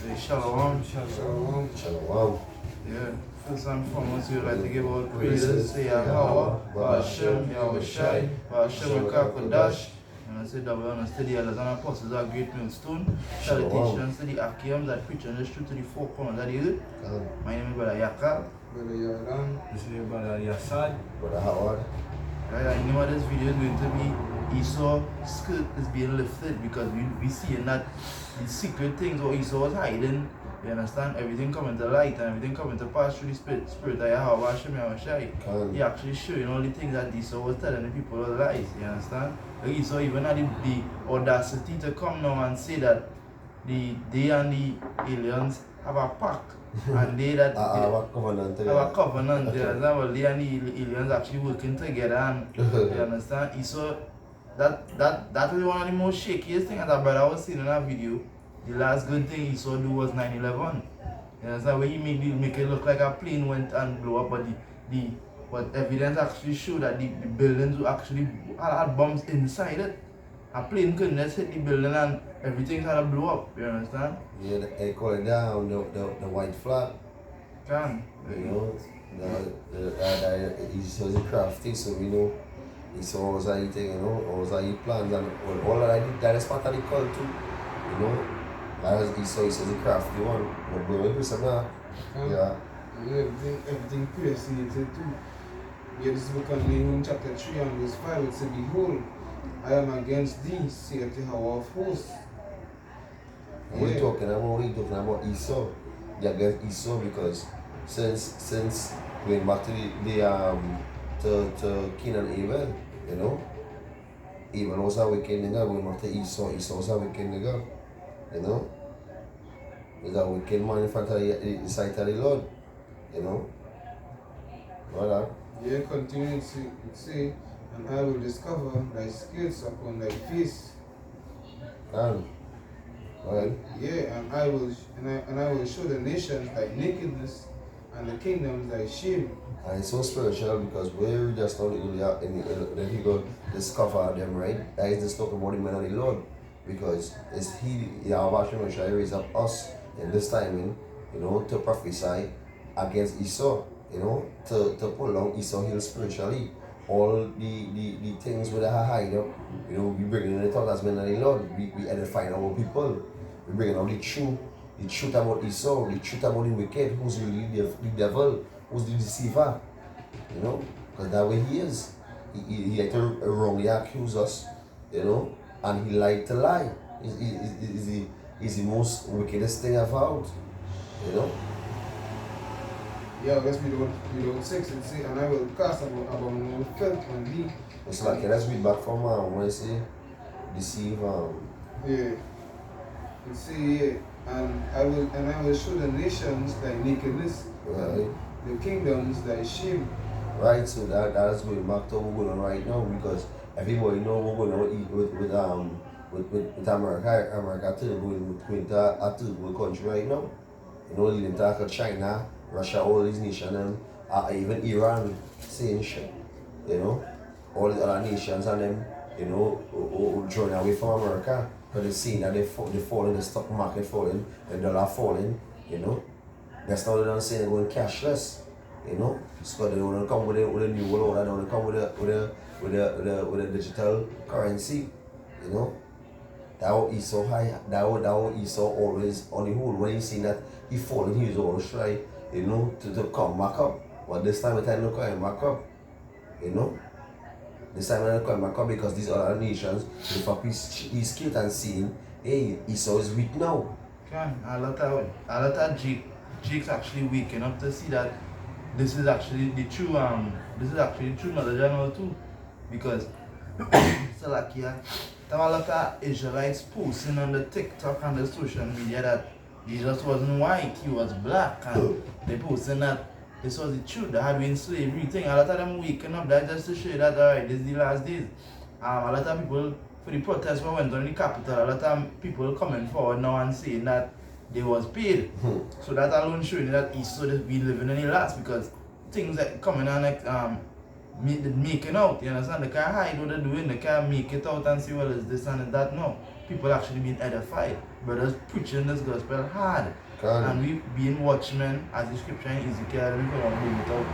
Say shalom. Shalom. Shalom. Yeah. First and foremost, we would like to give all praises to Yahawah, bahasham, yahawashi, bahasham, Kodash. And I say double honors to the elders and apostles of great millstone. Salutations to the Akiams that preach on the truth to the four corners of the earth. My name is Brother Yakal. Brother Yahawah. This is Brother Yasad. Brother Howard. Right, and the name of this video is going to be Esau's skirt is being lifted, because we see in that the secret things what Esau was hiding. You understand? Everything coming to light and everything coming to pass through the spirit of Yahawah, yahawashi. He actually showing all the things that Esau was telling the people were lies. You understand? Like Esau even had the audacity to come now and say that they and the aliens have a pact. And they that have a covenant. You understand? Well, they and the aliens actually working together, and you understand? Esau, that is one of the most shakiest things that brother was seeing in that video. The last good thing Esau do was 9/11. You understand? Where he make it look like a plane went and blew up, but evidence actually showed that the buildings actually had bombs inside it. A plane couldn't just hit the building and everything had to blow up. You understand? Yeah, they call it down the white flag. Can. You know, Esau's crafty, so we know Esau was anything, you know, always how he plans, and all that is part of the cult too. You know, that is Esau's the crafty one. But bro, we say that. Yeah. Everything predestinated too. Yeah, this is book of Nahum chapter 3 and verse 5. It says, "Behold, I am against thee, saith Yahawah of hosts." We're talking about Esau. Yeah, against Esau, because since going back to to Cain and Abel, you know, Abel was a wicked nigga. Going back to Esau was a wicked nigga, you know. He's a wicked man in front of the sight of the Lord, you know. Voilà. Yeah, continue to say, "And I will discover thy skills upon thy face." Well, Yeah, and I will show the nations thy nakedness, and the kingdoms thy shame. and it's so spiritual, because we're just not earlier then he go discover them, right? That is just talking about the man of the Lord, because it's he, Yahawah, shall raise up us in this timing, you know, to prophesy against Esau, you know, to pull down Esau hill spiritually. All the things with the hide up, you know, we bringing in the thought as men of the Lord, we edifying our people, we bringing out the truth about Esau, the truth about the wicked, who's really the devil, who's the deceiver, you know, because that way he is. He like to wrongly accuse us, you know, and he like to lie. Is the most wickedest thing I've heard, you know. Yeah, let's read out 6 and say, "And I will cast abominable filth on thee." It's like, let's read back from when I say deceive. Yeah. And say, yeah, and I will show the nations thy nakedness, Right. the kingdoms thy shame. Right, so that's going back to what we're going on right now, because everybody know we're going to eat with America too, going to a third world country right now. You know, leading to China, Russia, all these nations, even Iran, same shit. You know, all the other nations and them, you know, drawing away from America, because they see that they falling, the stock market falling, the dollar falling, you know. That's now they don't say they're going cashless, you know. So they want to come with a new world order, they want to come with a digital currency, you know. That how Esau high, that how Esau always on the whole, when you see that he falling, he's always try, you know, to come back up. But this time it's not coming back up, you know. This time it's not coming back up, because these other nations, if a he's killed and seen, hey, Esau is weak now. A lot of Jake's actually waking up to see that this is actually the true knowledge and all too, because so like there were a lot of Israelites posting on the TikTok and the social media that Jesus wasn't white, he was black, and they posting that this was the truth, that had been slavery thing. A lot of them waking up, that just to show you that alright, this is the last days. A lot of people, for the protests that went on in the capital, a lot of people coming forward now and saying that they was paid. So that alone showing that Esau just be living in the last, because things that coming on like making out, you understand? They can't hide what they're doing, they can't make it out and say, well, it's this and that. No. People actually being edified. Brothers preaching this gospel hard. And we being watchmen, as the scripture in Ezekiel, we can bring it out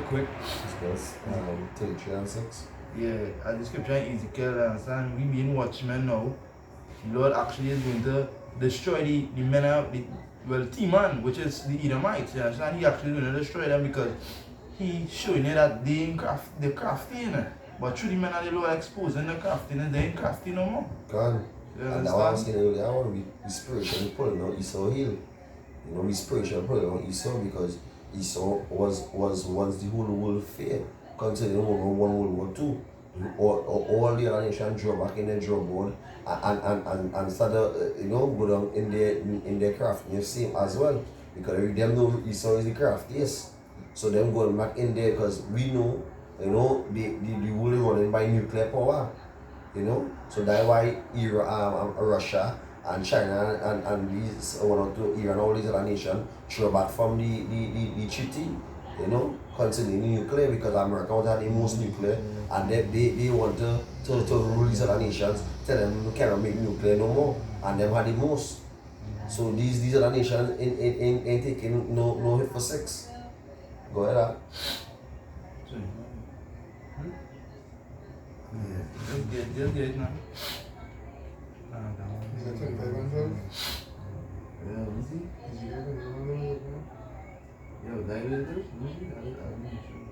quick. Discuss 33 and 6. Yeah, as the scripture in Ezekiel, you understand? We being watchmen now. The Lord actually is going to destroy the men of the T-man, which is the Edomites, you understand? He actually going to destroy them because he showing you that they're crafty, you know? But through the men of the Lord exposing the craftiness, they ain't crafty no more. God. You And I was understand? saying earlier, I want to be spiritually pulling on Esau hill. You know, be spiritually pulling on Esau because Esau was once the whole world failed, considering World War I, World War II. All the other nations draw back in their draw board and started, go down in their craft. You see as well. Because them know Esau is the craftiest. So them going back in there because we know, the world is running by nuclear power. So that's why Russia and China and these one or two Iran, all these other nations throw back from the treaty, considering the nuclear because America want to have the most nuclear and they want to rule these other nations, tell them we cannot make nuclear no more and them had the most. So these other nations ain't taking no hit for 6. Go ahead. Yeah, just get it now. Is that 25 and 12? Yeah, let me see. Is he having another one? Yo, that is it? Let me see. I'll make sure.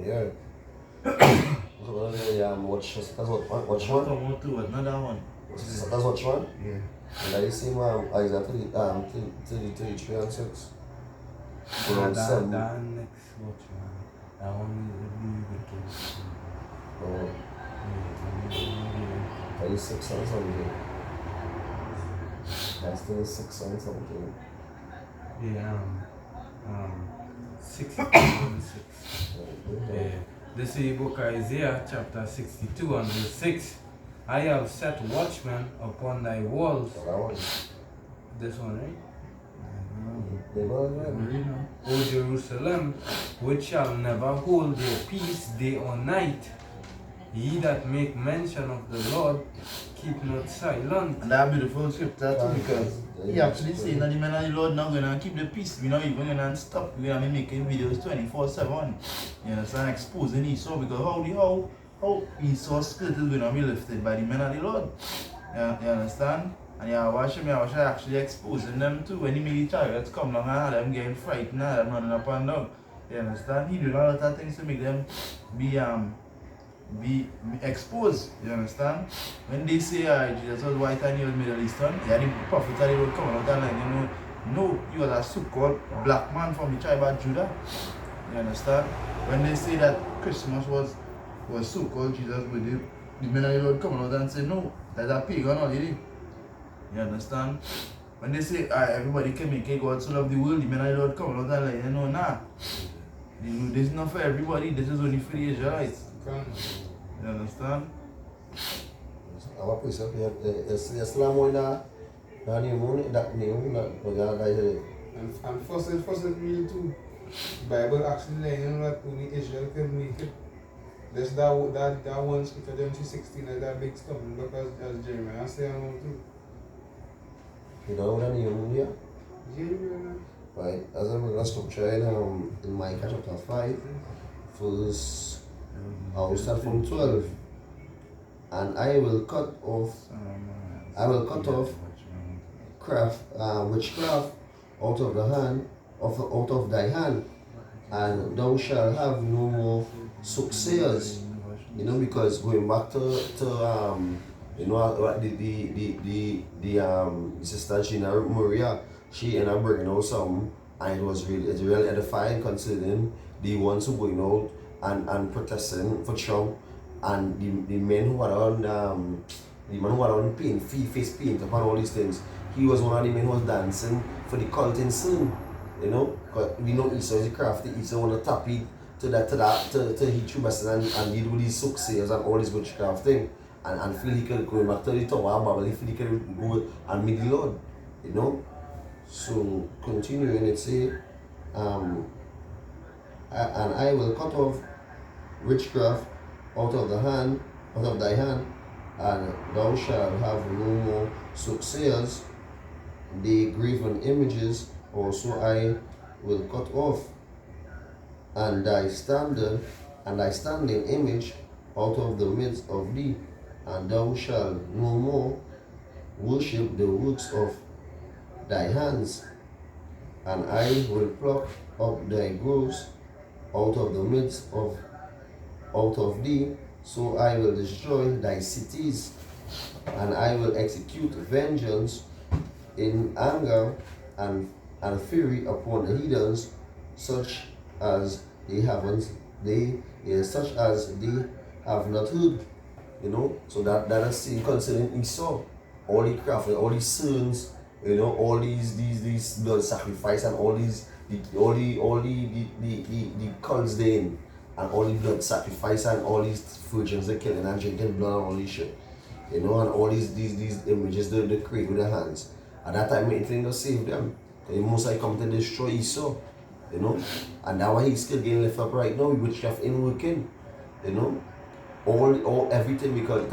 Yeah. Watch one. Come on to another one. That's watch one? Yeah. And I see Isaiah 33 and 6. That next watch, man. That one will be wicked. 36 and something. That's 36 and something. Yeah, 62 Yeah. This is the book of Isaiah, chapter 62 and verse 6. I have set watchmen upon thy walls. So that one. This one, right? They go on. O Jerusalem, which shall never hold their peace day or night. Ye that make mention of the Lord, keep not silent. And that beautiful scripture too because he actually saying that the men of the Lord not going to keep the peace. We're not even going to stop. We're going to be making videos 24/7. You understand? Exposing Esau because how Esau's skirt is going to be lifted by the men of the Lord. You understand? And Yahawah actually exposing them too. When he made the chariots come down and had them getting frightened and them running up and down. You understand? He doing a lot of things to make them be exposed, you understand? When they say Jesus was white and he was Middle Eastern, yeah, the prophet of the Lord coming out and like, no, he was a so-called black man from the tribe of Judah. You understand? When they say that Christmas was so-called Jesus with the men of the Lord coming out and say, no, that's a pagan holiday. You understand? When they say everybody can make it, God so love the world, the men of the Lord coming out and like, nah. This is not for everybody, this is only for the Israelites. You understand? Our place up here, Islam one that name that And first it real too. Bible actually letting that only Israel can make it. There's that one scripture, Genesis 16, that big stumbling block as Jeremiah said too. you know what I mean here? Jeremiah. Right, as I read the scripture in Micah chapter 5, verse I will start from 12. And I will cut off witchcraft out of the hand out of thy hand, and thou shalt have no more soothsayers. Because going back to the sister Gina Maria, she ended up bringing out something, and it's really edifying considering the ones who going out and protesting for Trump, and the men who were on face paint upon all these things. He was one of the men who was dancing for the cult in sin. Because we know Esau is a crafty. Esau want to tap it to hit true message and deal with these success and all this witchcraft thing, and feel he can go back to the Tower of Babel. He feel he can go and meet the Lord. So continuing it say, and I will cut off witchcraft out of thy hand, and thou shalt have no more soothsayers. The graven images also I will cut off, and thy standing image out of the midst of thee, and thou shalt no more worship the works of thy hands, and I will pluck up thy groves out of the midst of thee, so I will destroy thy cities, and I will execute vengeance in anger and fury upon the heathens, such as such as they have not heard. So that is seen concerning Esau. All the craft, all these sins, all these blood sacrifice and all the cults then, and all the blood sacrifice and all these virgins they killing and drinking blood and all this shit. And all these images they create with their hands. At that time, anything to save them. The Most High come to destroy Esau. And that's why he's still getting left up right now, witchcraft in working. All everything, because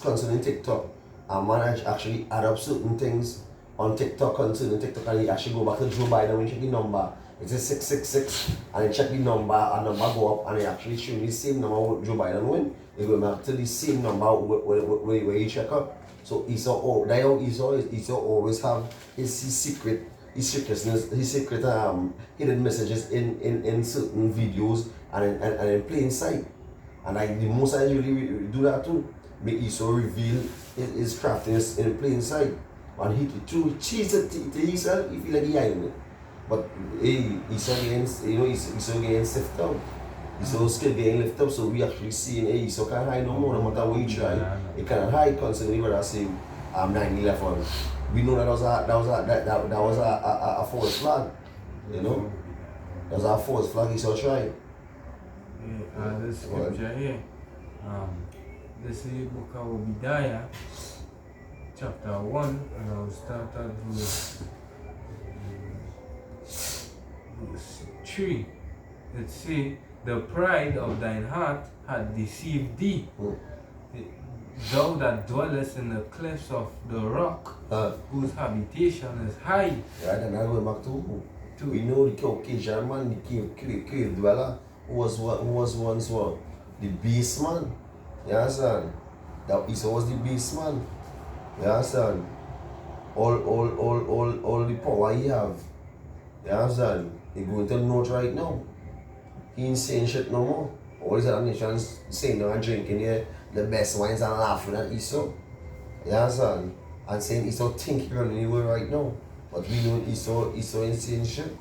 concerning TikTok, a man actually add up certain things on TikTok concerning TikTok, and he actually go back to Joe Biden and check the number. It says 666, and he check the number, and number go up, and he actually show me the same number what Joe Biden win. He go back to the same number where he check up. So Esau always have his secret hidden messages in certain videos and in plain sight. And the Most I usually do that too. Make Esau reveal his craftiness in plain sight. And he to cheese it to himself, he feel like he hiding it. But Esau getting sifted out. Esau still getting lifted up, so we actually seeing Esau can't hide no more, no matter what he try. He cannot hide constantly when I say 9/11. We know that was a false flag. That was a false flag Esau tried. Yeah, this scripture here. This is the book of Obadiah, chapter 1, and I'll start at verse 3. It says, the pride of thine heart hath deceived thee. Thou that dwellest in the cliffs of the rock, whose habitation is high. Right, and I go back to we know the Caucasian man, the cave dweller, who was once what? The beast man. You understand? That Esau was the beast man. You understand? All the power he have. You understand? He going to the north right now. He ain't saying shit no more. All these other nations saying and drinking here the best wines and laughing at Esau. You understand? And saying Esau think he running anywhere right now. But we know Esau ain't saying shit.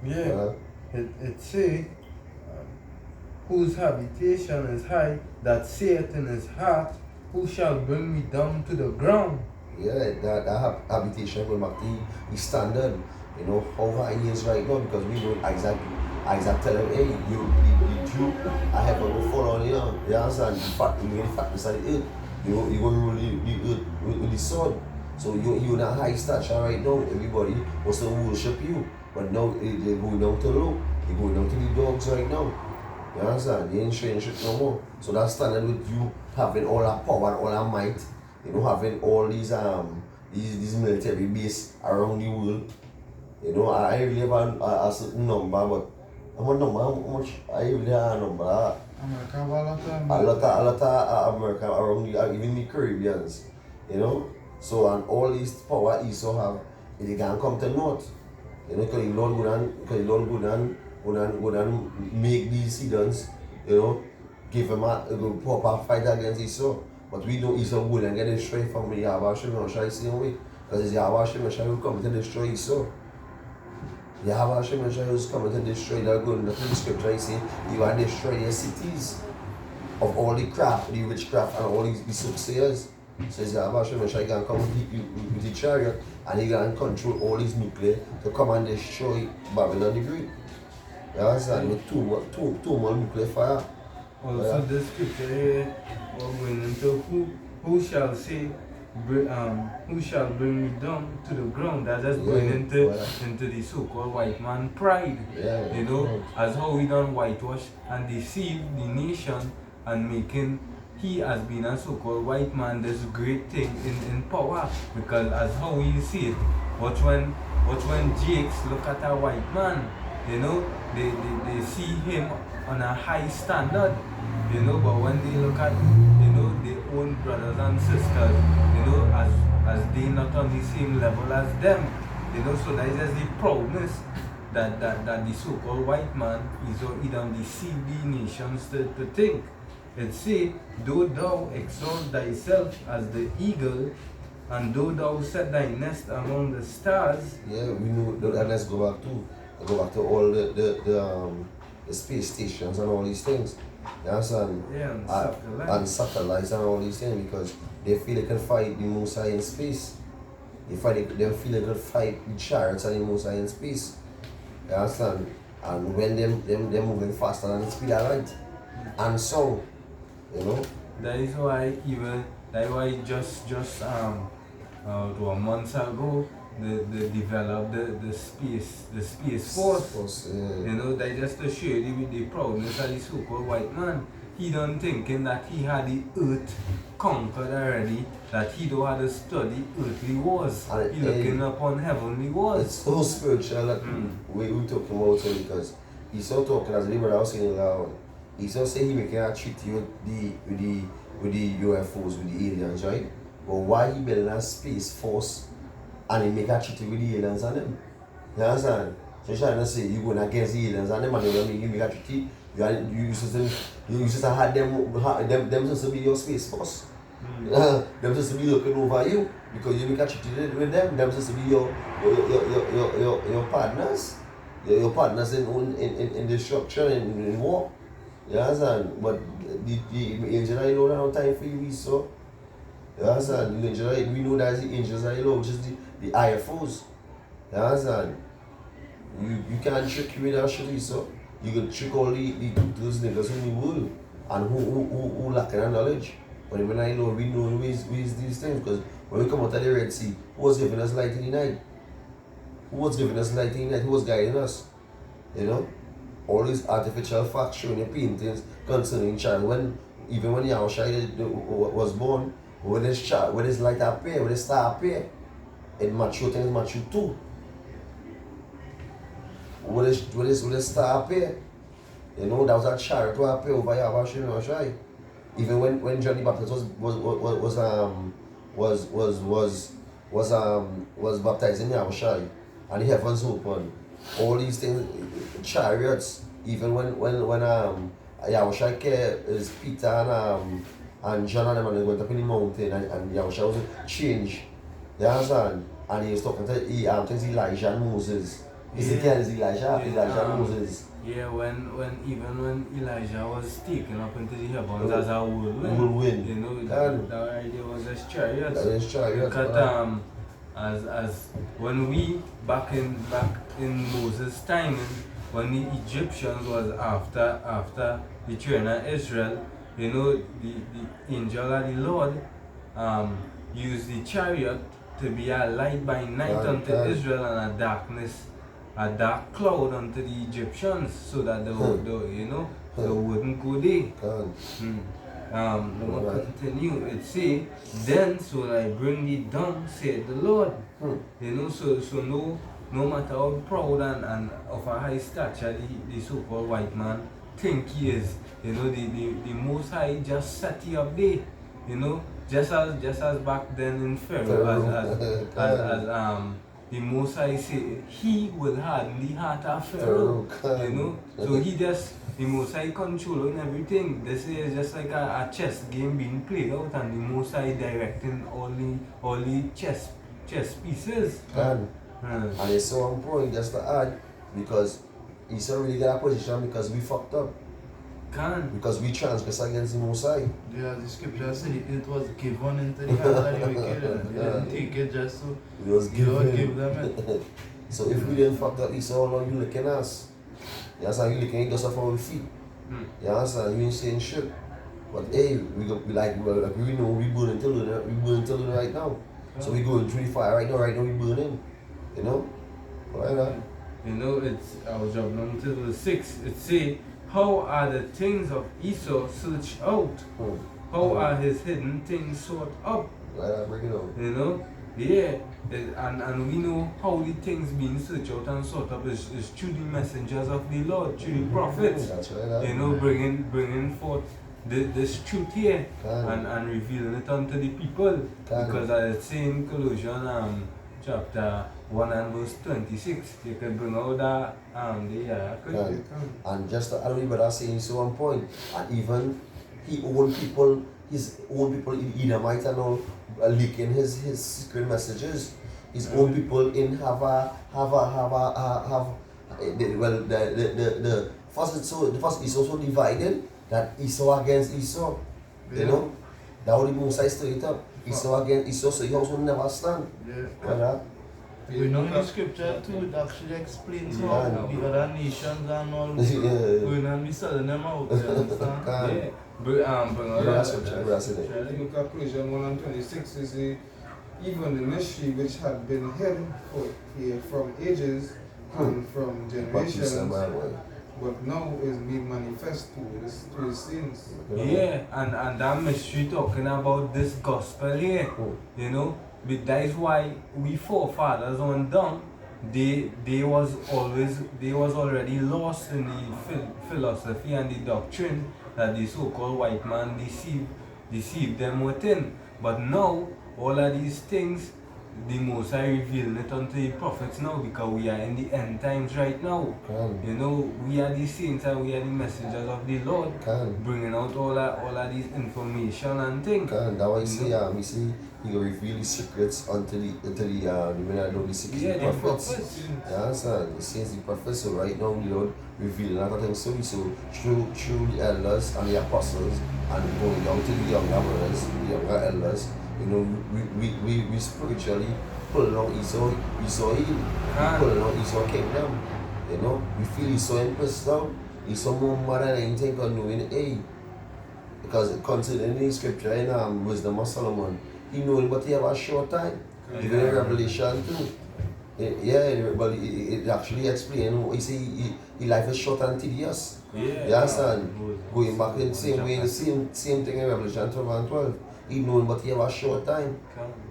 Yeah. It say, whose habitation is high, that saith in his heart, who shall bring me down to the ground? Yeah, that habitation going back to his standard. How high he is right now, because we know Isaac tell him, hey, the Jew, I have to fall on you. You understand? The fatness of the earth. You go rule the earth with the sword. So you're in a high stature right now. Everybody wants to worship you. But now they're going down to low. They're going down to the dogs right now. You understand? They ain't saying shit no more. So that's standard with you having all that power and all that might. Having all these military base around the world. I really have a certain number, but how much I really have a number. America have a lot of America around even the Caribbeans. So and all these power Esau have, they can come to north. Because the Lord go and make these heathens, give them a proper fight against Esau. But we know Esau will and get destroyed from the Yahawah the same way. Because the Yahawah will come to destroy Esau. Yahawah is coming to destroy. They're going to the scripture. I say, you want to destroy your cities of all the craft, the witchcraft, and all these soothsayers. Says Yahawah can come with the chariot, and he can control all these nuclear to come and destroy Babylon the Great. You understand? With two more nuclear fire. Also, this scripture here, we're going into who? who shall say, who shall bring me down to the ground? That's just going into the so-called white man pride. Yeah. You know, as how we done whitewash and deceive the nation and making he has been a so-called white man this great thing in power. Because as how we see it, watch when Jakes look at a white man, you know, they see him on a high standard, you know, but when they look at, you know, their own brothers and sisters, you know, as they not on the same level as them, you know, so that is just the proudness that the so-called white man is or Edom deceive the nations to think. It say, though thou exalt thyself as the eagle, and though thou set thy nest among the stars. Yeah, we know. And let's go back to all the space stations and all these things. You understand? Yeah, and satellites and all these things, because they feel they can fight the Most High in space. They feel they can fight the chariots and the Most High in space. You understand? And when they're moving faster than the speed of light. And so, you know. That is why just 2 months ago they developed the space force. You know, that just to show you the proudness of the so-called white man. He done thinking that he had the earth conquered already, that he don't have to study earthly wars. He looking upon heavenly wars. It's so spiritual that we talking about it, because he's so talking, as the brother was saying earlier on. He's so saying he making a treaty with the UFOs, with the aliens, right? But why he building a space force and he make a treaty with the aliens and them? You understand? So you're trying to say you're going against the aliens and them, and then you make a treaty. You used to have them supposed to be your space force. Them supposed to be looking over you, because you make a treaty with them. Them supposed to be your partners. Your partners in destruction, in war. You understand? But the angel of the Lord have no time for you, so. You understand? The angel, we know that the angels of the Lord, which is the IFOs. You understand? You can't trick you with that shit, so. You can trick all those niggas in the world and who lack in knowledge. But when I know, we know these things, because when we come out of the Red Sea, who was giving us light in the night? Who was giving us light in the night? Who was guiding us? You know? All these artificial facts showing the paintings concerning child. Even when Yahawashi was born, when his light appear, when his star appear, in Matthew 10, Matthew 2. When his star appear, you know, that was a chariot to appear over Yahawashi. Even when John the Baptist was baptized in Yahawashi, and the heavens opened, all these things, chariots, even when Yahawashi is Peter and John and them, and they went up in the mountain, and Yahawashi was changed. You understand? And he was talking to Elijah and Moses. Elijah and Moses. Yeah, when Elijah was taken up into the heavens as a whirlwind, you know, that idea was his chariots. That is chariots. Because as when we back in Moses' time, when the Egyptians was after the children of Israel, you know, the angel of the Lord used the chariot to be a light by night unto Israel, and a dark cloud unto the Egyptians, so that they wouldn't go there. Continue. It say, then so I bring thee down, said the Lord. You know, so no matter how proud and of a high stature the so-called white man think he is, you know, the Most High just set you up there, you know, just as back then in Pharaoh, as the Most High say, he will harden the heart of Pharaoh, you know. So the Most High controlling everything. This is just like a chess game being played out, and the Most High directing all the chess pieces. And it's so important, just to add, because he's not really got a position because we fucked up. Because we transgress against the Most High. Yeah, the scripture said it was given into the hands of the wicked. They didn't take it just so it was given. give them it. So if we didn't fuck up, it's all on you looking at us. You understand? You looking at us off our feet. You understand? You ain't saying shit. But hey, we know we burning right now. So we going through the fire right now. Right now we burning. You know, right now. You know, it's I was jumping on to the 6. It say, how are the things of Esau searched out? How are his hidden things sought up? Right, bring it on. You know, yeah, and we know how the things being searched out and sought up is through the messengers of the Lord, through the prophets. That's right. You know, bringing forth this truth here and revealing it unto the people. Because as it's saying in Colossians chapter 1 and verse 26, you can bring out that and just I don't even that saying so on point. And even his own people in Edomite and all leaking his secret messages. His own people in the first Esau so divided that Esau against Esau. You know? That was the most I straight up. Esau against Esau, so he also never stand. Yeah. We know in the scripture too, it actually explains how the other nations and all going and be selling them out. You understand? yeah. Look at Colossians 1 and 26 is even the mystery which had been hidden here from ages and from generations, but now is made manifest to his saints. Yeah, and that mystery talking about this gospel here, you know, but that is why we forefathers on down, they was already lost in the philosophy and the doctrine that the so-called white man deceived them within. But now all of these things, the Most High revealing it unto the prophets now, because we are in the end times right now. You know, we are the saints and we are the messengers of the Lord, bringing out all of these information and things. That's why you see, he will reveal his secrets unto the secrets of the prophets. Yes, and the saints, the prophets. So right now, the Lord revealing a lot of things. So through the elders and the apostles, and going down to the younger brothers, the younger elders. You know, we spiritually pull along Esau in. We pull along Esau kingdom. You know, we feel Esau in place now. Esau more mad than anything on doing because considering the scripture in Wisdom of Solomon, he knows but he have a short time. Even in Revelation too. But it actually explains, you see, his life is short and tedious. You understand? Going back in the same way, the same thing in Revelation 12 and 12. He knows but he have a short time.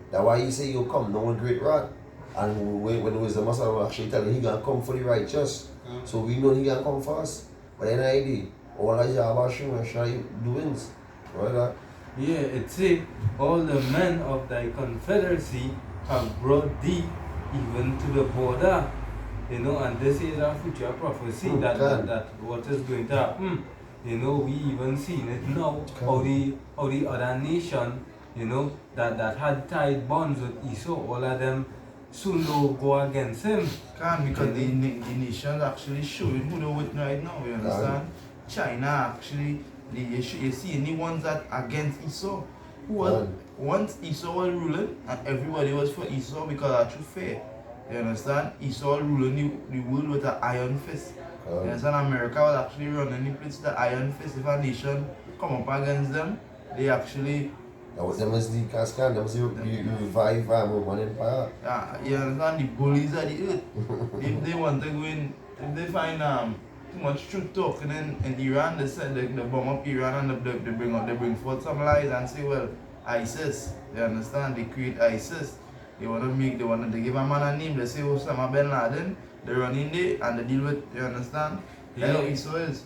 That's why he say you come now with great wrath. And when the Wisdom of Solomon actually tell him he gonna come for the righteous. So we know he gonna come first. But then I did. All of Yahawah doings. Right? Yeah, it say all the men of thy confederacy have brought thee even to the border. You know, and this is a future prophecy that what is going to happen. You know, we even seen it now, how the other nation, you know, that had tied bonds with Esau, all of them soon will go against him. Because the nations actually showing who they're with right now, you understand? China actually, you see the ones that against Esau. Once Esau was ruling, and everybody was for Esau because that's true fair. You understand? Esau ruling the world with an iron fist. You understand? America was actually running the place with the iron fist. If a nation come up against them, they actually... That was the Cascan, that was the revive Roman Empire. You understand? The bullies of the earth. If they want to go in, if they find too much truth talk, and then in Iran they said they bomb up Iran and they bring forth some lies and say, well, ISIS, you understand? They create ISIS. They want to give a man a name. They say Osama bin Laden. They run in there and they deal with, you understand? That's how Esau is.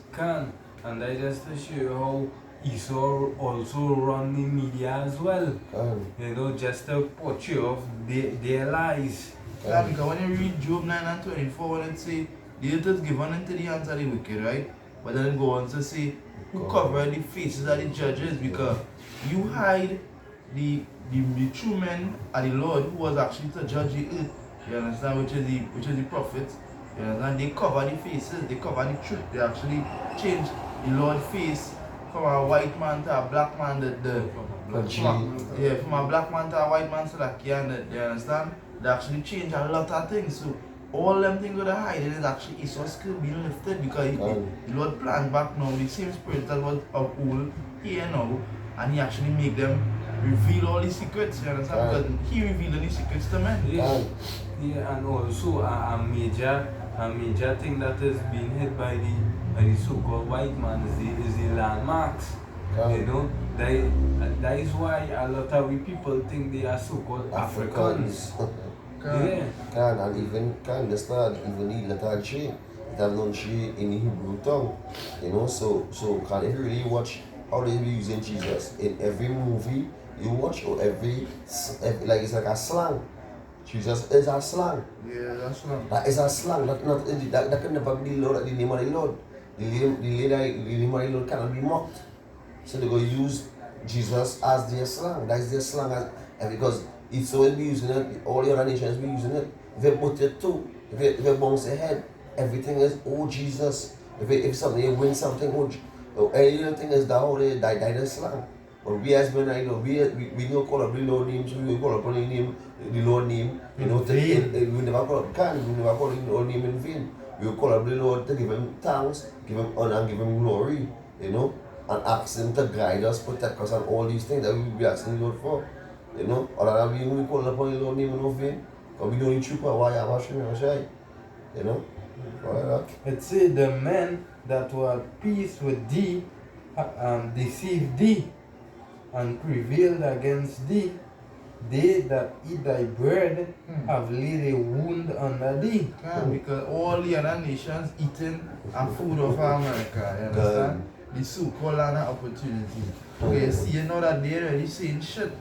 And I just to show you how Esau also run the media as well. You know, just to portray of their lies. Because when you read Job 9 and 24, when it say the earth is given into the hands of the wicked, right? But then it go on to say, who cover the faces of the judges, because you hide the true men of the Lord who was actually to judge the earth. You understand? Which is the prophets. You understand? They cover the faces, they cover the truth. They actually change the Lord's face from a white man to a black man. From a black man to a white man, so like, you understand? They actually change a lot of things. So all them things with the hiding is actually Esau's skill being lifted because the Lord planned back now the same spirit that was of old here now, and he actually make them reveal all the secrets, you understand? Because he revealed the secrets to men. Yeah, and also a major thing that is being hit by the so-called white man is the landmarks. You know, that is why a lot of we people think they are so-called Africans. Yeah. And even that's not even the letter J. It have no J in the Hebrew tongue. You know, so can you really watch how they be using Jesus in every movie you watch, or every like it's like a slang. Jesus is a slang. Yeah, that's slang. That is a slang. That can never be the Lord, the name of the Lord. The name of the Lord cannot be mocked. So they go use Jesus as their slang. That is their slang, and because it's will be using it, all the other nations be using it. If they put it too, if they bounce their head, everything is oh Jesus. If something they win something, any little thing is that they die the slang. But we as men, I know we don't call up the Lord name, so we call upon the name, the Lord name. You know, we never call up we never call the Lord name in vain. We will call up the Lord to give him thanks, give him honor, and give him glory. You know, and ask him to guide us, protect us, and all these things that we will be asking the Lord for. You know, other than we call upon the Lord name in vain, because we don't need true power, yahawashi. You know, It said the men that were at peace with thee deceived thee and prevailed against thee. They that eat thy bread have laid a wound under thee. Because all the other nations eating and food of America, you understand? The so-called land of opportunity. Okay, you see, you know that they're already saying shit.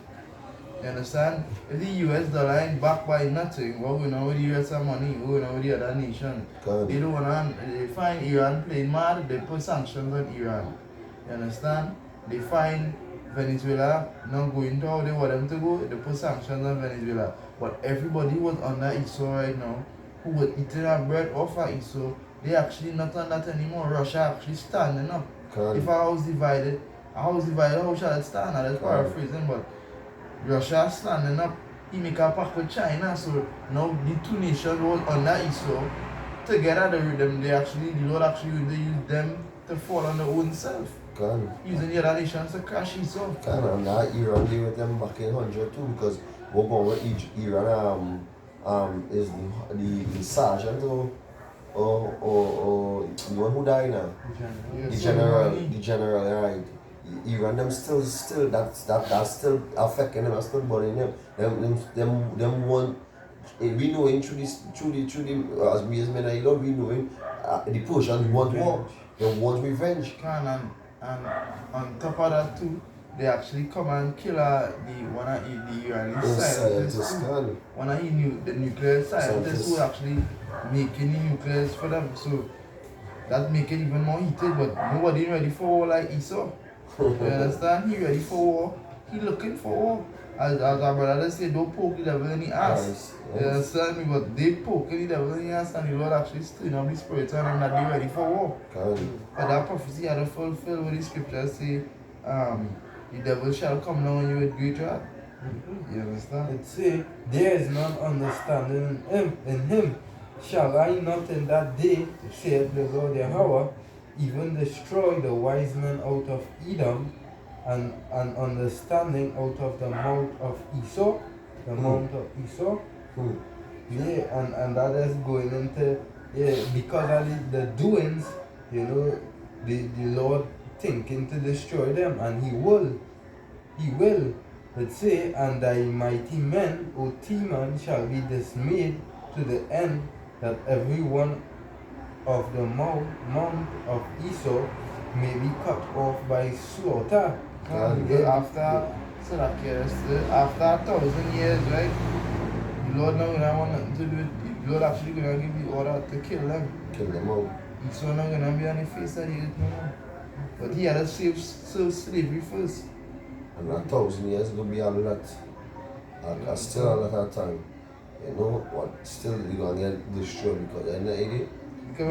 You understand? If the US dollar ain't backed by nothing, what we know with the US money, we know with the other nations. They don't want to, they find Iran playing mad, they put sanctions on Iran. You understand? They find Venezuela not going to how they want them to go, they put sanctions on Venezuela. But everybody was under Esau right now, who was eating our bread off of Esau, they actually not on that anymore. Russia actually standing up. If a house divided, how shall it stand? That's paraphrasing, but Russia standing up, he make a pact with China, so now the two nations was under Esau. Together the Lord actually use them to fall on their own self. Using the other nations to crash Esau. And that Iran deal with them back in 100 too, because we're going with Iran is the sergeant or the one who died now. The general, right. Iran them still that's still affecting them, still burning them. Them one we know him through the as we as men I love we know him the Persians want war. They want revenge. And on top of that too, they actually come and kill the Iranian scientists. One of the nuclear scientists who actually making the nuclears for them. So that make it even more heated, but nobody ready for war like Esau. You understand? He ready for war. He looking for war. As our brother say, don't poke the devil in the ass. You understand me? But they poke the devil in the ass, and the Lord actually stirring up the spirits on them that they ready for war. But that prophecy had to fulfill what the scriptures say, the devil shall come down on you with great wrath. You understand? It say, there is none understanding in him. Shall I not in that day, saith the Lord Yahawah, even destroy the wise men out of Edom, and understanding out of the mouth of Esau, Yeah, and that is going into, because of the doings, you know, the Lord thinking to destroy them, and he will. Let's say, and thy mighty men, O Teman, shall be dismayed to the end that every one of the mount of Esau may be cut off by slaughter. After 1,000 years, right? The Lord not gonna want nothing to do with it. The Lord actually gonna give the order to kill them. Kill them out. Esau not gonna be on the face of the earth no more. But he had to serve slavery first. And 1,000 years will be a lot. And still a lot of time. You know what? Still you're gonna get destroyed because at the end of the day. Because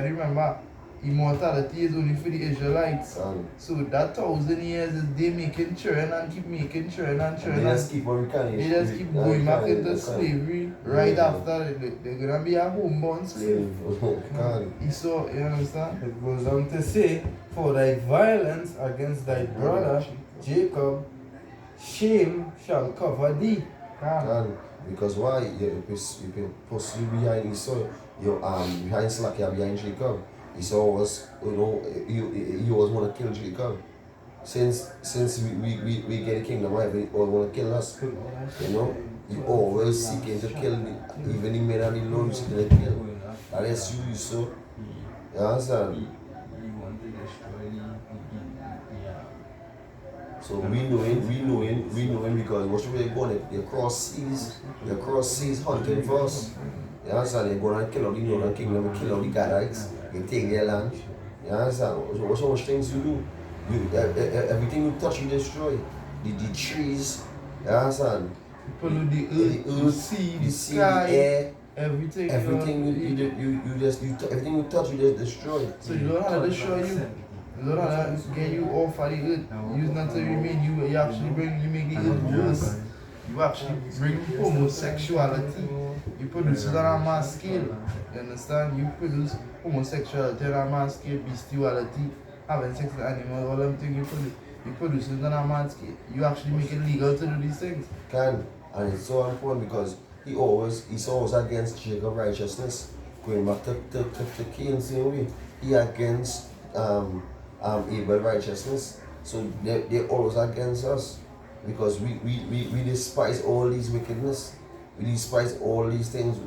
remember immortality is only for the Israelites. And So that 1,000 years is they making children and keep making children and children. they just keep on recurring. They just keep going back into slavery right after they're gonna be a homeborn slave. Esau, you understand? It goes on to say, for thy violence against thy brother Jacob, shame shall cover thee. Because why? You pursue behind Esau, you behind Slakia, behind Jacob. Esau was, he was want to kill Jacob. Since we get the kingdom, right? We all want to kill us. You always seeking to kill even the men and the Lord, you seeking to kill. That is you, so. You understand? So we knowing because what we going, you cross seas hunting for us. You understand? You're going to kill all the northern kingdom, you kill all the Gadites, you take their land. You understand? So much things you do. Everything you touch, you destroy. The trees, you understand? Follow the earth, the sea, the sky, the air, everything. everything everything you touch, you just destroy. So you don't have to destroy you. You don't have to get you off of the earth. You not to remain you actually make the earth worse. You actually bring homosexuality. You produce it on a mass scale. You understand? You produce homosexuality on a mass scale, bestiality, having sex with animals, all them things you produce it on a mass scale. You actually make it legal to do these things. And it's so important because he's always against Jacob righteousness. Going back to Cain same way. He against Abel righteousness. So they're always against us. Because we despise all these wickedness. We despise all these things,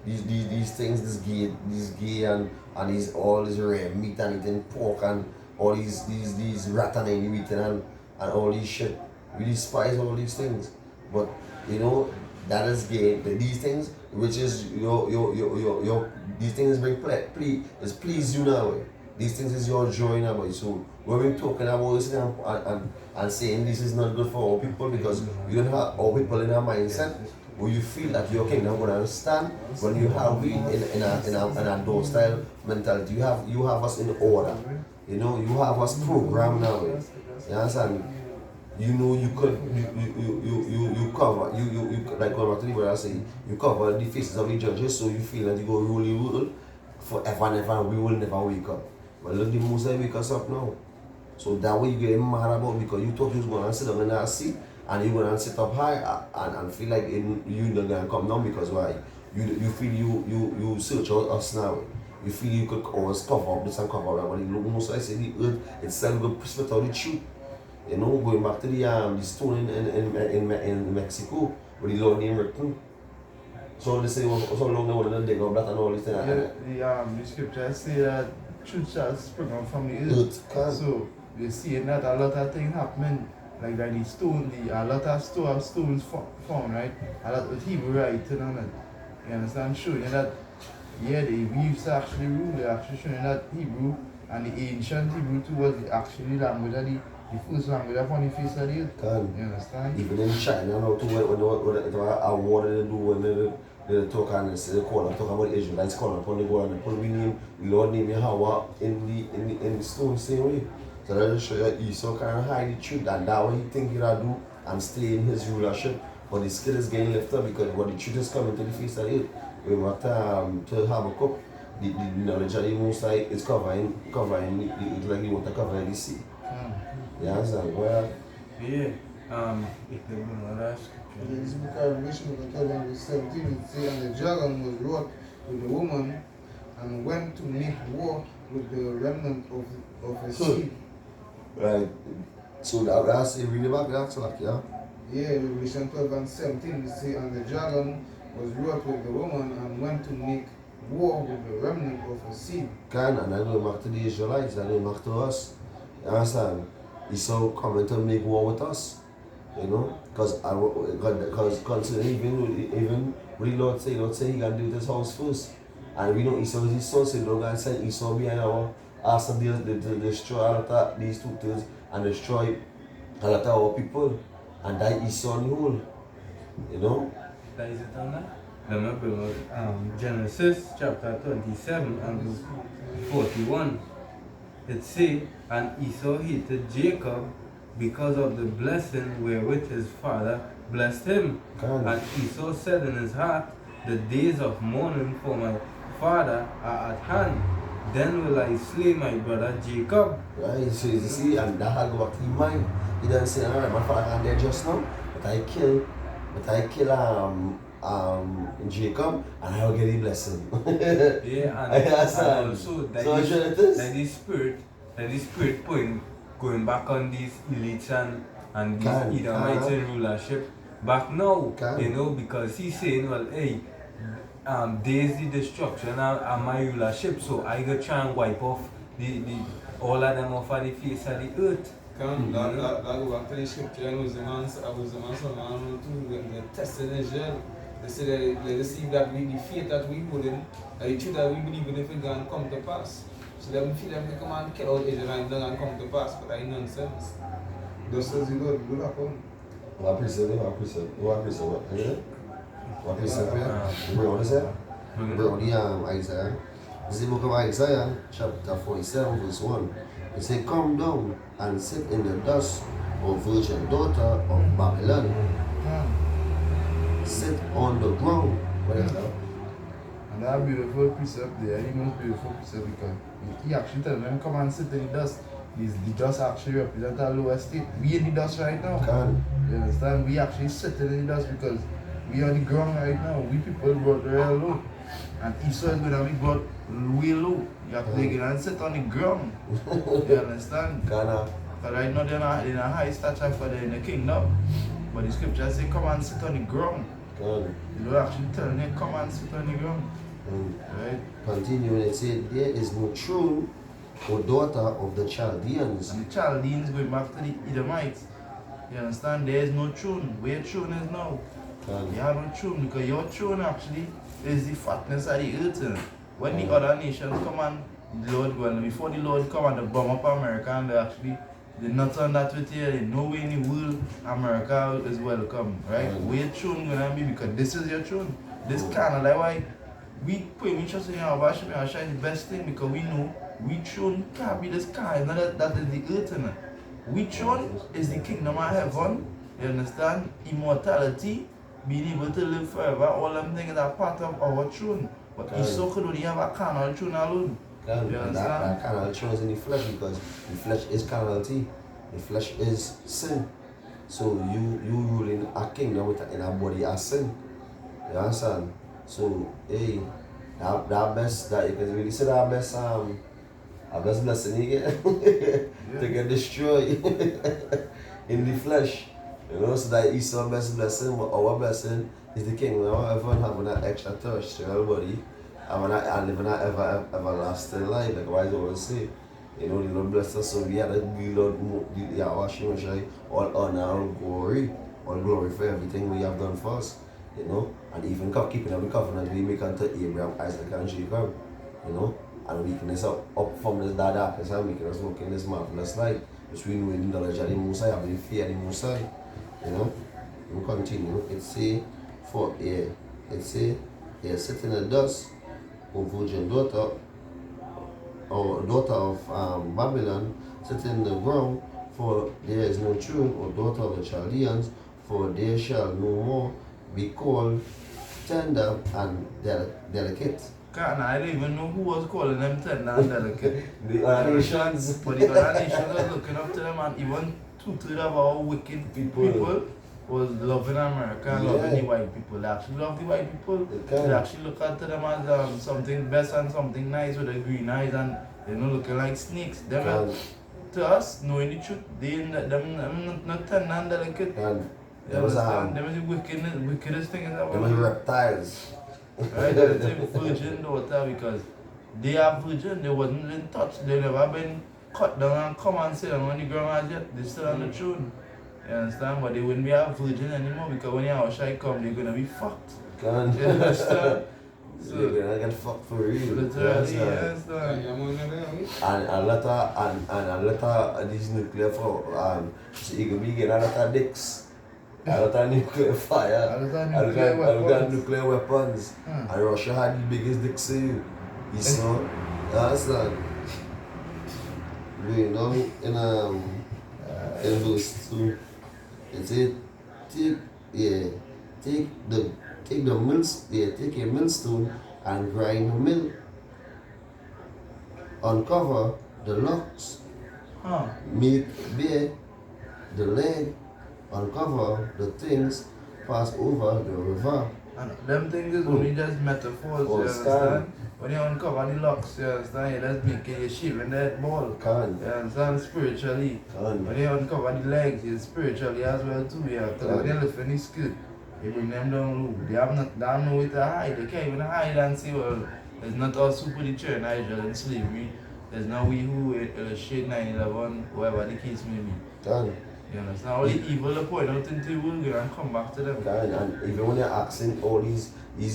these things, this gay and all this red meat and eating pork and all these rat and eating and all these shit. We despise all these things. But that is gay. These things, which is these things bring please you now. These things is your joy now. So when we're talking about this and saying this is not good for our people because we don't have our people in our mindset where you feel that your kingdom going to stand when you have we in a docile mentality. You have us in order. You have us programmed now. You understand? You cover like going back to the word I say, you cover the faces of the judges so you feel that you go rule the world forever and ever. We will never wake up. But look, the Moses wake us up now. So that way you get mad about because you thought you was going to sit down in that seat and you're going to sit up high and feel like you're not going to come down because why? You feel you search out us now. You feel you could always cover up this and cover up. But the Moses say the earth itself will spit out the truth. Going back to the stone in Mexico where the Lord name written. So they say so long they want to dig up that and all this thing. The scriptures say that truth shall spring up from the earth. So they see that a lot of things happening, like that the stone, a lot of stones found, right? A lot of Hebrew writing on it. You understand? Showing you that we used to actually rule. They're actually showing that Hebrew and the ancient Hebrew too was actually language of the first language upon the face of the earth. You understand? Even in China now too, when a war they do when they talk and they talk about the Israelites calling upon the God and they put we name Lord name Yahawah in the stone same way. So that just show you Esau kind of hide the truth and that way he think he'll do and stay in his rulership. But the skill is getting lifted up because what the truth is coming to the face of the earth. We want to Habakkuk, the knowledge of the Most High is covering the earth like you want to cover the sea. You understand? Well, yeah. If they will not ask. In this book of Revelation, 12 and verse 17, it says, and the dragon was wroth with the woman and went to make war with the remnant of her seed. Right. So that's it. Really back that's like, yeah? Yeah, Revelation 12 and 17, it says, and the dragon was wroth with the woman and went to make war with the remnant of her seed. And then go back to the Israelites, and then back to us. You understand? Esau coming to make war with us. Because considering even what the Lord say he can do this house first. And we know Esau is his son, so we're going to send Esau behind our ass to destroy all of these two things and destroy a lot of our people. And that Esau on the whole. That is it on that? Let me bring out Genesis chapter 27 and verse 41. It says, and Esau hated Jacob because of the blessing wherewith his father blessed him. And Esau said in his heart, the days of mourning for my father are at hand. Then will I slay my brother Jacob. Right, so you see, and that had go back to his mind. He doesn't say, alright, my father got there just now, but I kill Jacob and I will get the blessing. Yeah, and also that the spirit point going back on these elites and these Edomites in rulership back now, you know, because he's saying, well, hey, there's the destruction of my rulership, so I go try and wipe off the all of them off of the face of the earth. That go back to the scripture. I was the man too when they tested Israel. They said let us see that we the faith that we put in, the truth that we believe in, if it can come to pass. So them feel them come and kill out Israel and come to pass, but I nonsense. Thus says the Lord, will happen. What precept? What is that? Bro, the Isaiah. This is the book of Isaiah, chapter 47, verse 1. It says, come down and sit in the dust, O virgin daughter of Babylon. Sit on the ground. What is that? And that beautiful precept there, the most beautiful precept, because he actually tells them, come and sit in the dust. The dust actually represents our lower state. We in the dust right now. You understand? We actually sitting in the dust because we on the ground right now. We people brought real low. And Esau is going to be brought way low. You have to take it and sit on the ground. You understand? Because right now they're not in a high stature for in the kingdom. But the scripture says, come and sit on the ground. You don't actually tell them, come and sit on the ground. Right? Continue, it said, there is no throne, O daughter of the Chaldeans. And the Chaldeans going back to the Edomites. You understand? There is no throne. Where throne is now? You have no throne because your throne actually is the fatness of the earth. When the other nations come and the Lord go and before the Lord come and they bomb up America and they're not on that with you, no way in the world America is welcome, right? Where throne gonna be because this is your throne. This kind of like why we put me trust in Yahawah is the best thing because we know we throne can't be the sky, not that is the earth. We throne is the kingdom of heaven, you understand? Immortality, being able to live forever, all them things are part of our throne. But Esau could only have a carnal throne alone. You understand? That carnal throne is in the flesh because the flesh is carnality. The flesh is sin. So you ruling a kingdom in a body as sin. You understand? So hey, that best that you can really say that best blessing you get to get destroyed in the flesh. You know, so that Esau's best blessing, but our blessing is the kingdom of heaven, having an extraterrestrial body, and living an everlasting life, like wise always say. You know, the Lord bless us, so we had to give Lord the yahawashi, all honor, all glory for everything we have done for us. You know, and even keeping up the covenant we make unto Abraham, Isaac, and Jacob. You know, and waking us up from this darkness and making us walk in this marvelous light, which we know in the knowledge of the Most High, having fear of the Most High. You know, we continue. It say, sit in the dust, O virgin daughter, or daughter of Babylon, sit in the ground, for there is no throne, O daughter of the Chaldeans, for there shall no more be called tender and delicate. I don't even know who was calling them tender and delicate. The other nations. But the other nations was looking up to them, and even 2/3 of our wicked people was loving America and loving the white people. They actually love the white people. They actually look at them as something best and something nice with the green eyes and they're not looking like snakes. Them, to us, knowing the truth, them not tender and delicate. You understand? Them is the wickedest thing in the world. Them is reptiles. Right? They're the virgin daughter because they are virgin. They wasn't been touched. They never been cut down and come and sit on the ground as yet. They're still on the throne. You understand? But they wouldn't be a virgin anymore because when Yahawashi come, they're gonna be fucked. You understand? So they're gonna get fucked for real. Literally, yes. And a lot of these nuclear so you could be getting a lot of dicks. a lot of nuclear fire, A lot of nuclear we got weapons. nuclear weapons. And Russia had the biggest dicks in you saw? You understand? You know, in verse 2, it said, take a millstone and grind the mill. Uncover the locks, make bare the leg, uncover the things, pass over the river. And them things is only just metaphors, you understand? When you uncover the locks, you understand? You're just making you shaving that ball. You understand? Spiritually. When you uncover the legs, you're spiritually as well too, yeah. Because when you lift any skill, you bring them down low. They have no way to hide. They can't even hide and say, well, there's not us who put the church in slavery. There's not we who illustrate 9/11, whatever the case may be. You understand? All the evil they point out into the world and come back to them. And even when you're asking all these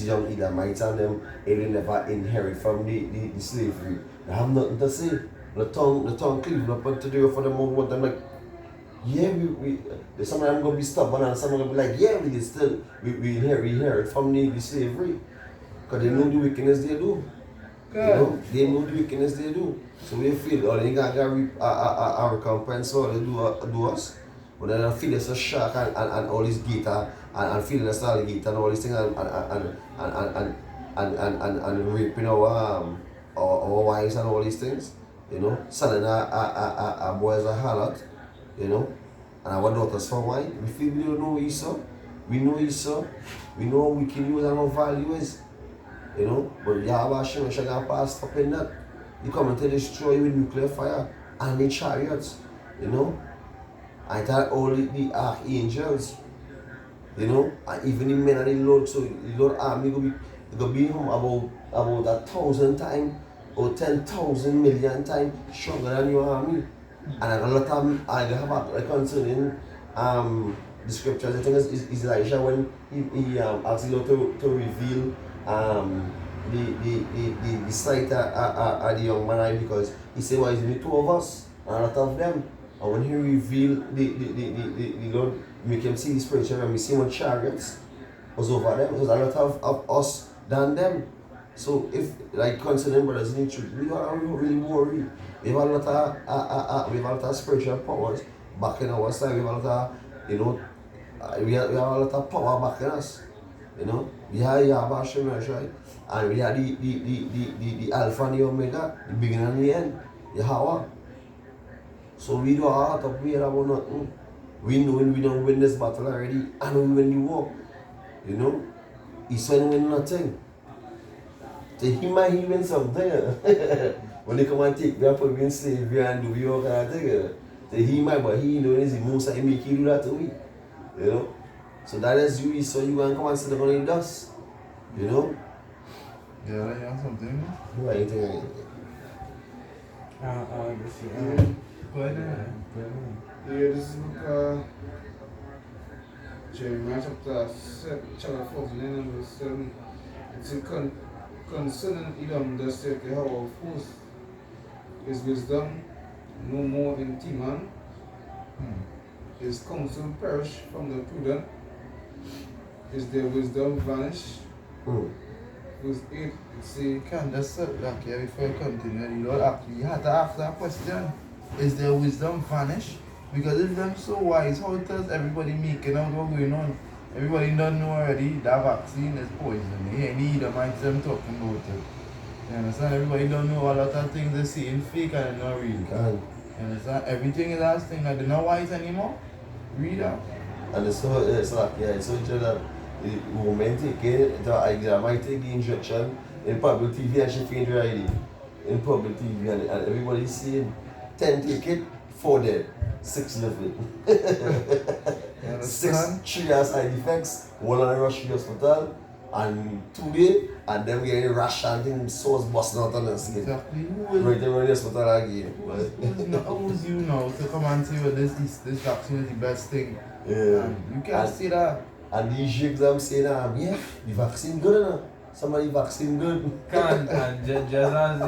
young Edomites and them, they never inherit from the slavery. They have nothing to say. The tongue cleaving up to do for them over them like, yeah, some of them gonna be stubborn and some of them gonna be like, yeah, we inherit from the slavery. Because they know the wickedness they do. You know, they know the wickedness they do. So we feel, they got a recompense for they do us. But then I feel it's a shock and all this guitar and feeling the style guitar and all these things and raping our wives and all these things, you know, selling our boys a harlot, you know, and our daughters for wine. We feel we don't know Esau. We know Esau. We know what we can use and what value is. You know, but Yahawah Shem shall pass up in that. He come to destroy you with nuclear fire and the chariots, you know. I thought all the archangels, you know, and even the men of the Lord, so the Lord army go be home about 1,000 times or 10,000 million times stronger than your army. And a lot of I have concerning the scriptures. I think it's Elijah when he asked the Lord to reveal the sight of the young man, because he said, well, it's only two of us and a lot of them. And when he revealed the Lord make him see the spiritual realm, we see what chariots was over them. It was a lot of us than them. So if like concerning brothers in the truth, we are really worried. We have a lot of spiritual powers back in our side. We have a lot of, you know, we have a lot of power back in us. You know, we have Yahawah, right? And we have the Alpha and the Omega, the beginning and the end, Yahawah. So we don't have to fear about nothing. We know when we don't win this battle already, and we win the war. You know? He's when win nothing. So he might win something. When they come and take me and put me in slavery and do your kind of thing. So he might, but he knows the most I make you do that to me. You know? So that is you, so you can come and sit down in the dust. You know? Yeah, like you something. What do you think? Go ahead. Yeah, this is book Jeremiah chapter 14 and verse 7. It's concerning Edom, thus saith Yahawah of hosts, his wisdom no more in Teman, his counsel perish from the prudent, is their wisdom vanished. Verse 8, it says, You can't just sit back here before you continue. You have to ask that question. Is their wisdom vanished? Because if them so wise, how does everybody making out what's going on? Everybody don't know already that vaccine is poison. You need the minds them talking about it. You understand? Everybody don't know a lot of things they saying fake and it's not real. You understand? Everything is that thing that they're not wise anymore. Read that. And it's so interesting that the woman I might take the injection in public TV and she faint already. In public TV and everybody's saying 10 take it, 4 dead, 6 living. 6 3 side effects, 1 on the rush hospital, and 2 days, and then we get a rash and things sauce busting out on the skin. Exactly. Right there in the hospital again. Who's you now to come and say, well, this vaccine is the best thing? Yeah. You can't say that. And these jigs I'm saying, yeah, the vaccine good enough. Somebody vaccine good. And just as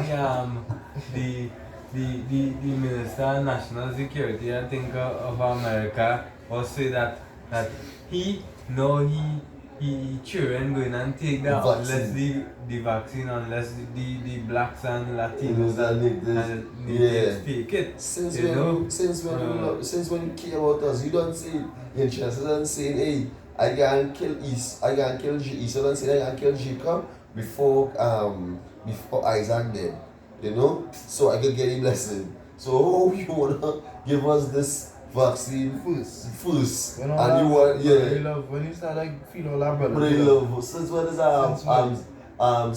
the Minister of National Security, I think, of America, was say that that he children going and take that The unless vaccine. the vaccine, unless the blacks and Latinos Latinos and and niggas. niggas take it. Since You know? since when you care about us, you don't say interested in saying, hey, I can kill East, I can kill East, you don't say I can kill Jacob before Isaac dead. You know? So I can get a blessing. So how you wanna give us this vaccine first? When all And that you want brotherly love, when you start like feel all that brotherly brotherly love. Since when is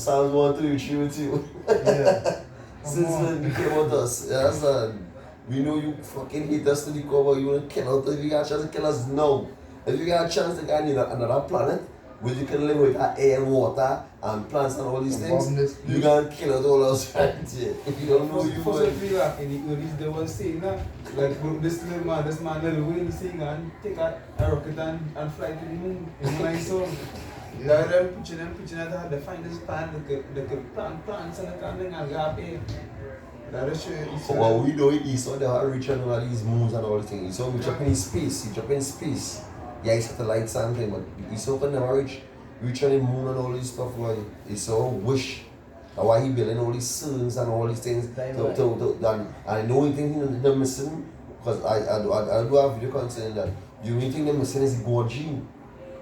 Psalms 133 with you? Yeah. Since when you came with us, you understand? We know you fucking hate us to the cover, you wanna kill us. If you got a chance to kill us now, if you got a chance to get another planet where you can live with air and water and plants and all these things, you can kill us all us right here. If you don't know you First would. of all, in the early they was saying that, like this man little Wayne saying and take a rocket and fly to the moon. And when I saw them preaching that they had the finest plant, they could plant plants and they can get air. That is sure. Well, we know he saw the hard reach on all these moons and all the things. He saw we dropping in space. He dropping in space. Yeah, he satellites and thing, but he saw can never reach on the moon and all this stuff. Like he saw wish. That's why he building all these suns and all these things. And I know one thing they're missing because I do have video concerning that. The only thing they're missing is the God gene.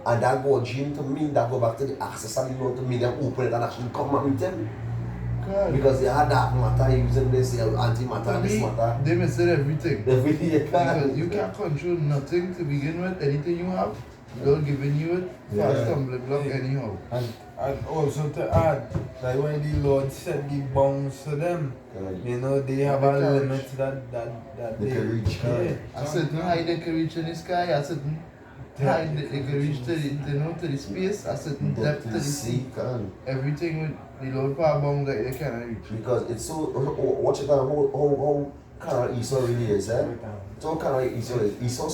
And that God gene to me, that go back to the access and you know to make them open it and actually come and meet them. God. Because they had dark matter using this antimatter and this matter. They missed everything. Everything you Because can. you can't control nothing to begin with. Anything you have, God giving you it. Fast stumbling block anyhow. And also to add, that when the Lord set the bounds for them, you know, they have a limit that They can reach. Yeah. A certain height they can reach in the sky, a certain height they can reach to the space, a certain depth to the sea. Can. Everything with the Lord power bound that they cannot reach. Because it's so watch it out how Canada Esau really is, eh? So Canada Esau is. Esau